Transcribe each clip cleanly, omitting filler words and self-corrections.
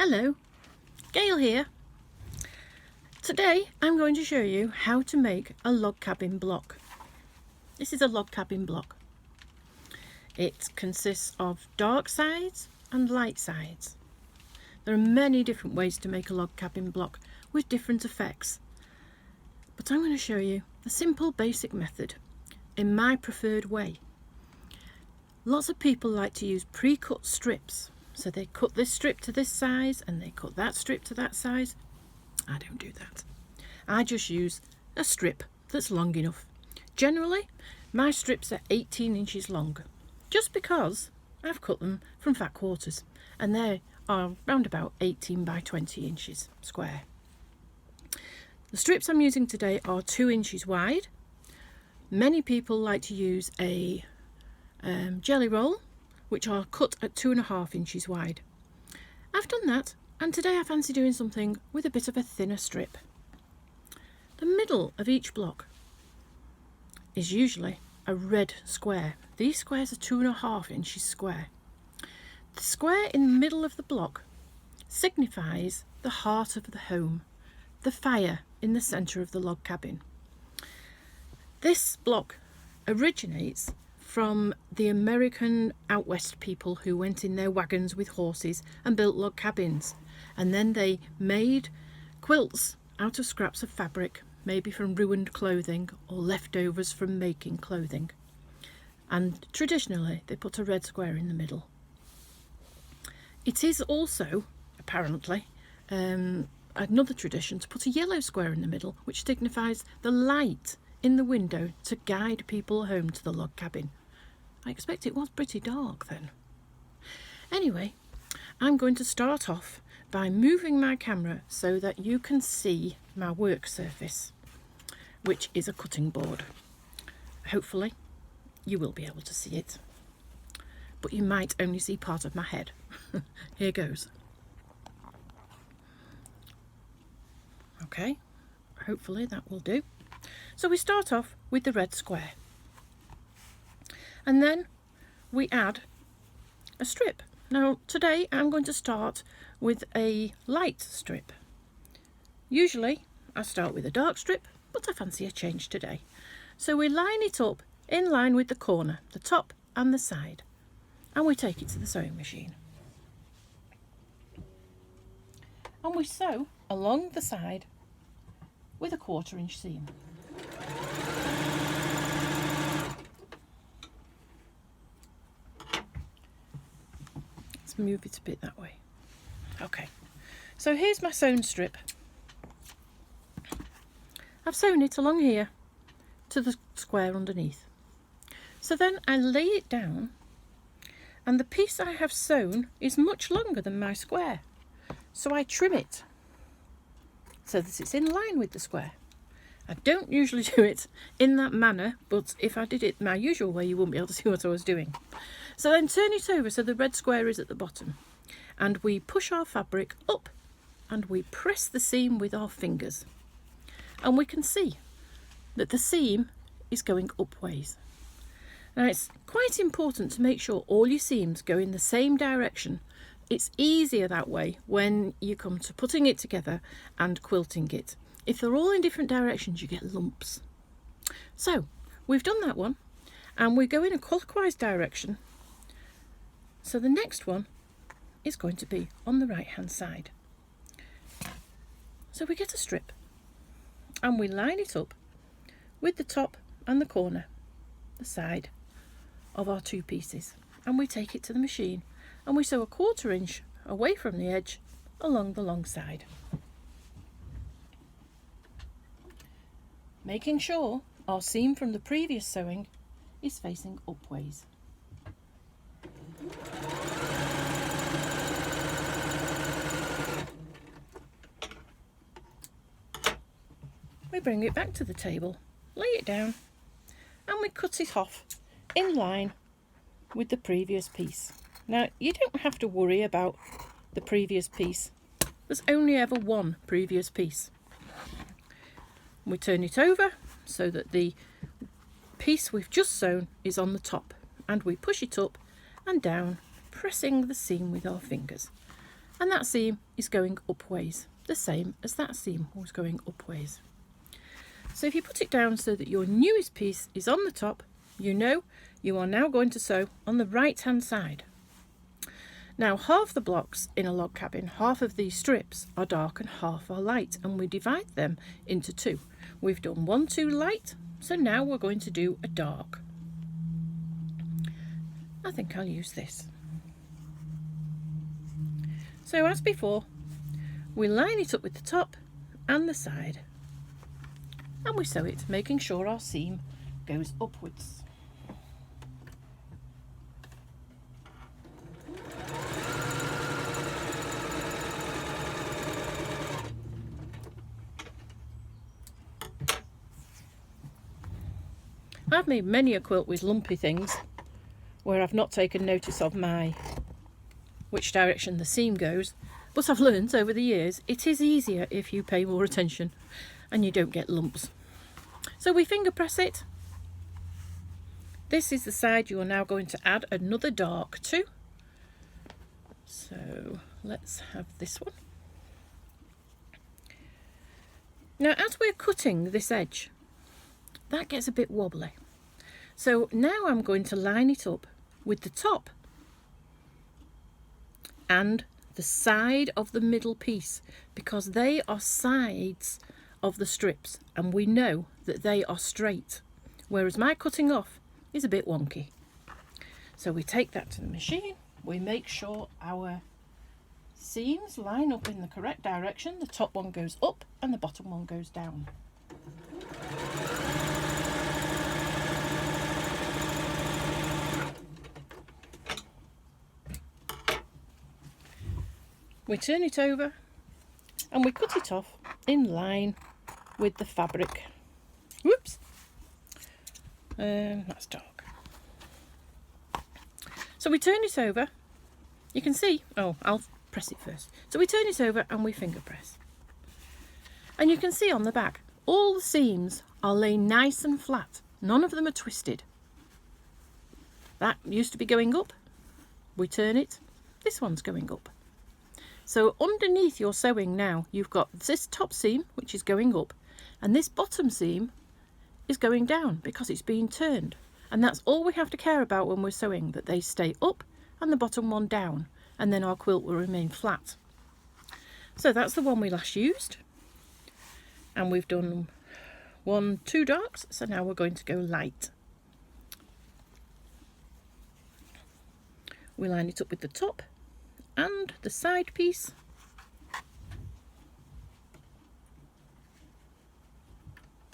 Hello, Gail here. Today I'm going to show you how to make a log cabin block. This is a log cabin block. It consists of dark sides and light sides. There are many different ways to make a log cabin block with different effects, but I'm going to show you the simple basic method in my preferred way. Lots of people like to use pre-cut strips. So they cut this strip to this size and they cut that strip to that size. I don't do that. I just use a strip that's long enough. Generally, my strips are 18 inches long, just because I've cut them from fat quarters and they are around about 18 by 20 inches square. The strips I'm using today are 2 inches wide. Many people like to use a jelly roll, which are cut at 2.5 inches wide. I've done that, and today I fancy doing something with a bit of a thinner strip. The middle of each block is usually a red square. These squares are 2.5 inches square. The square in the middle of the block signifies the heart of the home, the fire in the centre of the log cabin. This block originates from the American out west people who went in their wagons with horses and built log cabins, and then they made quilts out of scraps of fabric, maybe from ruined clothing or leftovers from making clothing, and traditionally they put a red square in the middle. It is also apparently another tradition to put a yellow square in the middle, which signifies the light in the window to guide people home to the log cabin. I expect it was pretty dark then. Anyway, I'm going to start off by moving my camera so that you can see my work surface, which is a cutting board. Hopefully you will be able to see it, but you might only see part of my head. Here goes. Okay, hopefully that will do. So we start off with the red square, and then we add a strip. Now today I'm going to start with a light strip. Usually I start with a dark strip, but I fancy a change today. So we line it up in line with the corner, the top and the side, and we take it to the sewing machine. And we sew along the side with a 1/4 inch seam. Let's move it a bit that way. Okay, so here's my sewn strip. I've sewn it along here to the square underneath. So then I lay it down, and the piece I have sewn is much longer than my square. So I trim it so that it's in line with the square. I don't usually do it in that manner, but if I did it my usual way, you wouldn't be able to see what I was doing. So then turn it over so the red square is at the bottom, and we push our fabric up and we press the seam with our fingers, and we can see that the seam is going upways. Now it's quite important to make sure all your seams go in the same direction. It's easier that way when you come to putting it together and quilting it. If they're all in different directions, you get lumps. So we've done that one, and we go in a clockwise direction. So the next one is going to be on the right hand side. So we get a strip and we line it up with the top and the corner, the side of our two pieces, and we take it to the machine and we sew a 1/4 inch away from the edge along the long side, making sure our seam from the previous sewing is facing upways. We bring it back to the table, lay it down, and we cut it off in line with the previous piece. Now you don't have to worry about the previous piece. There's only ever one previous piece. We turn it over so that the piece we've just sewn is on the top, and we push it up and down, pressing the seam with our fingers, and that seam is going upways, the same as that seam was going upways. So if you put it down so that your newest piece is on the top, you know you are now going to sew on the right hand side. Now half the blocks in a log cabin, half of these strips are dark and half are light, and we divide them into two. We've done 1, 2 light, so now we're going to do a dark. I think I'll use this. So as before, we line it up with the top and the side, and we sew it, making sure our seam goes upwards. I've made many a quilt with lumpy things where I've not taken notice of which direction the seam goes, but I've learned over the years it is easier if you pay more attention and you don't get lumps. So we finger press it. This is the side you are now going to add another dark to. So let's have this one. Now as we're cutting this edge, that gets a bit wobbly. So now I'm going to line it up with the top and the side of the middle piece, because they are sides of the strips and we know that they are straight, whereas my cutting off is a bit wonky. So we take that to the machine, we make sure our seams line up in the correct direction, the top one goes up and the bottom one goes down. We turn it over and we cut it off in line with the fabric. Whoops! That's dark. So we turn it over. You can see, oh, I'll press it first. So we turn it over and we finger press. And you can see on the back, all the seams are laying nice and flat. None of them are twisted. That used to be going up. We turn it. This one's going up. So underneath your sewing now, you've got this top seam, which is going up, and this bottom seam is going down because it's being turned. And that's all we have to care about when we're sewing, that they stay up and the bottom one down, and then our quilt will remain flat. So that's the one we last used. And we've done 1, 2 darks, so now we're going to go light. We line it up with the top and the side piece.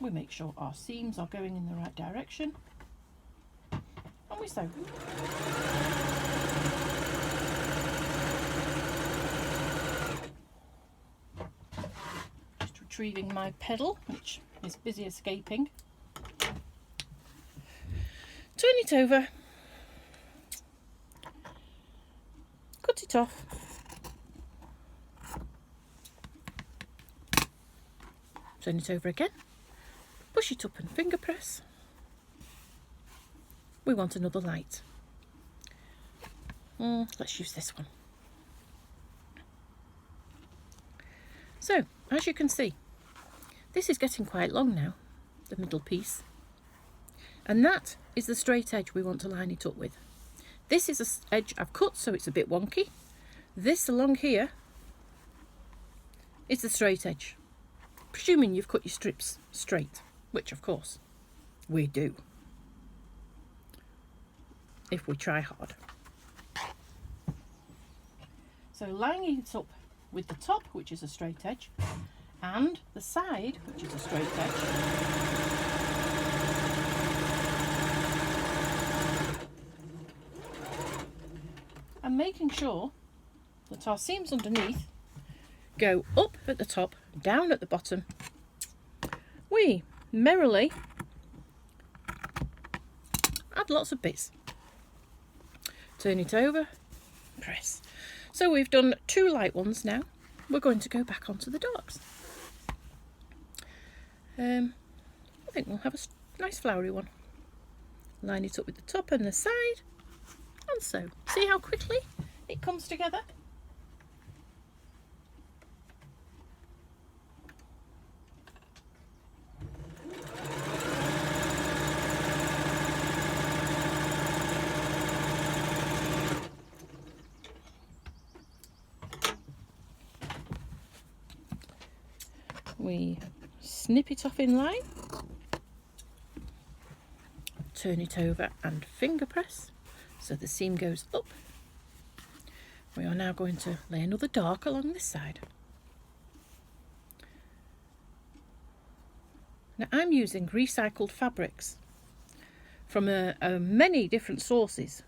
We make sure our seams are going in the right direction and we sew. Just retrieving my pedal, which is busy escaping. Turn it over, cut it off, turn it over again, push it up and finger press. We want another light. Let's use this one. So, as you can see, this is getting quite long now, the middle piece. And that is the straight edge we want to line it up with. This is an edge I've cut, so it's a bit wonky. This along here is the straight edge, presuming you've cut your strips straight, which of course we do, if we try hard. So lining it up with the top, which is a straight edge, and the side, which is a straight edge. And making sure that our seams underneath go up at the top, down at the bottom. We merrily add lots of bits. Turn it over, press. So we've done 2 light ones now. We're going to go back onto the darks. I think we'll have a nice flowery one. Line it up with the top and the side, and sew. See how quickly it comes together? we snip it off in line, turn it over and finger press so the seam goes up. We are now going to lay another dark along this side. Now I'm using recycled fabrics from many different sources.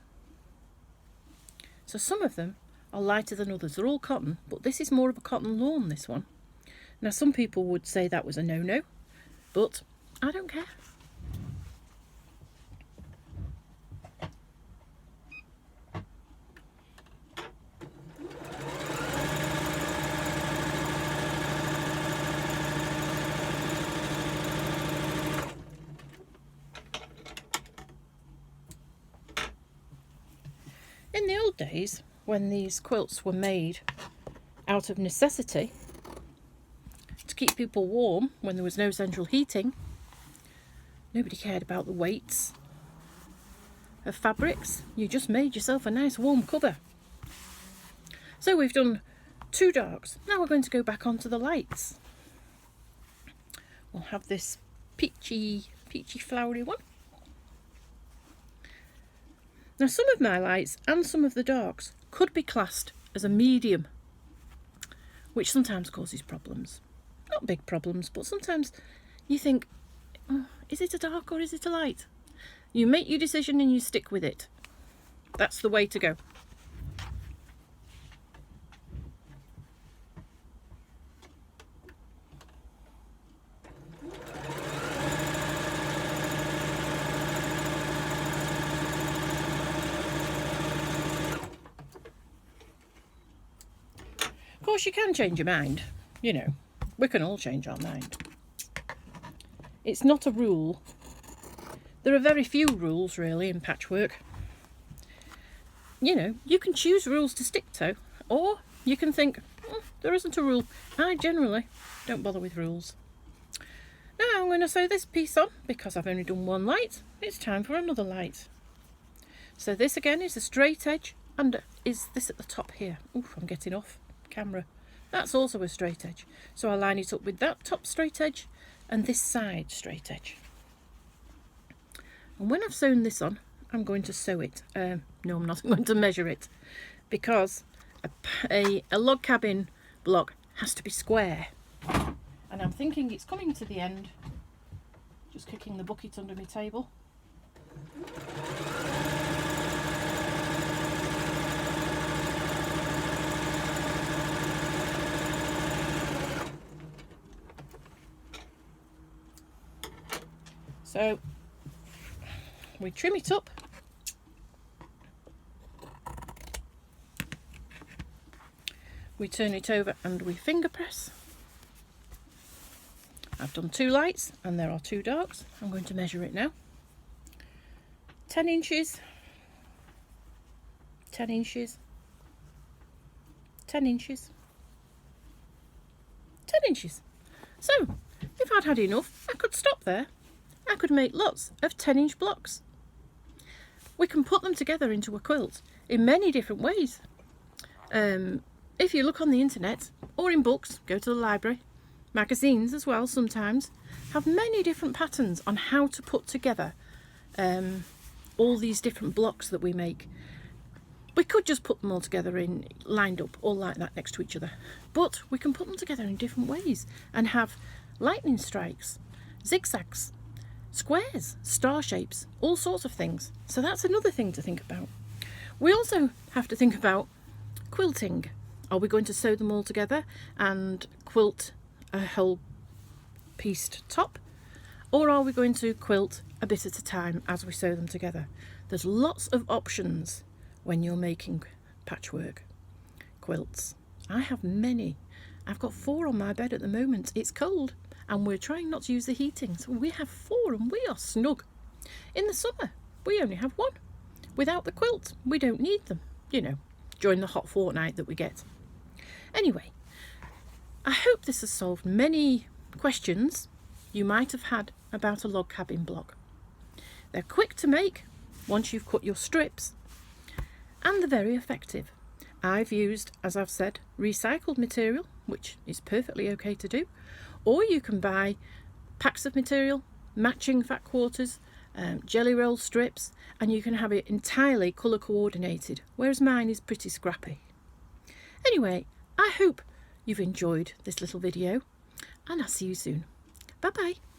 So some of them are lighter than others. They're all cotton, but this is more of a cotton lawn, this one. Now some people would say that was a no-no, but I don't care. In the old days, when these quilts were made out of necessity to keep people warm when there was no central heating, nobody cared about the weights of fabrics. You just made yourself a nice warm cover. So we've done 2 darks. Now we're going to go back onto the lights. We'll have this peachy flowery one. Now some of my lights and some of the darks could be classed as a medium, which sometimes causes problems. Not big problems, but sometimes you think, oh, is it a dark or is it a light? You make your decision and you stick with it. That's the way to go. Of course, you can change your mind. You know, we can all change our mind. It's not a rule. There are very few rules, really, in patchwork. You know, you can choose rules to stick to, or you can think, there isn't a rule. I generally don't bother with rules. Now I'm going to sew this piece on, because I've only done 1 light. It's time for another light. So this again is a straight edge, and is this at the top here? Oof, I'm getting off camera. That's also a straight edge. So I line it up with that top straight edge and this side straight edge. And when I've sewn this on, I'm going to sew it. No, I'm not. I'm going to measure it, because a log cabin block has to be square. And I'm thinking it's coming to the end. Just kicking the bucket under my table. So we trim it up. We turn it over and we finger press. I've done 2 lights and there are 2 darks. I'm going to measure it now. 10 inches, 10 inches, 10 inches, 10 inches. So if I'd had enough, I could stop there. I could make lots of 10-inch blocks. We can put them together into a quilt in many different ways. If you look on the internet or in books, go to the library, magazines as well sometimes, have many different patterns on how to put together all these different blocks that we make. We could just put them all together in lined up, all like that next to each other. But we can put them together in different ways and have lightning strikes, zigzags, squares, star shapes, all sorts of things. So that's another thing to think about. We also have to think about quilting. Are we going to sew them all together and quilt a whole pieced top? Or are we going to quilt a bit at a time as we sew them together? There's lots of options when you're making patchwork quilts. I have many. I've got 4 on my bed at the moment. It's cold and we're trying not to use the heating, so we have 4 and we are snug. In the summer we only have 1. Without the quilt we don't need them, you know, during the hot fortnight that we get. Anyway, I hope this has solved many questions you might have had about a log cabin block. They're quick to make once you've cut your strips, and they're very effective. I've used, as I've said, recycled material, which is perfectly okay to do, or you can buy packs of material, matching fat quarters, jelly roll strips, and you can have it entirely colour coordinated, whereas mine is pretty scrappy. Anyway, I hope you've enjoyed this little video, and I'll see you soon. Bye bye.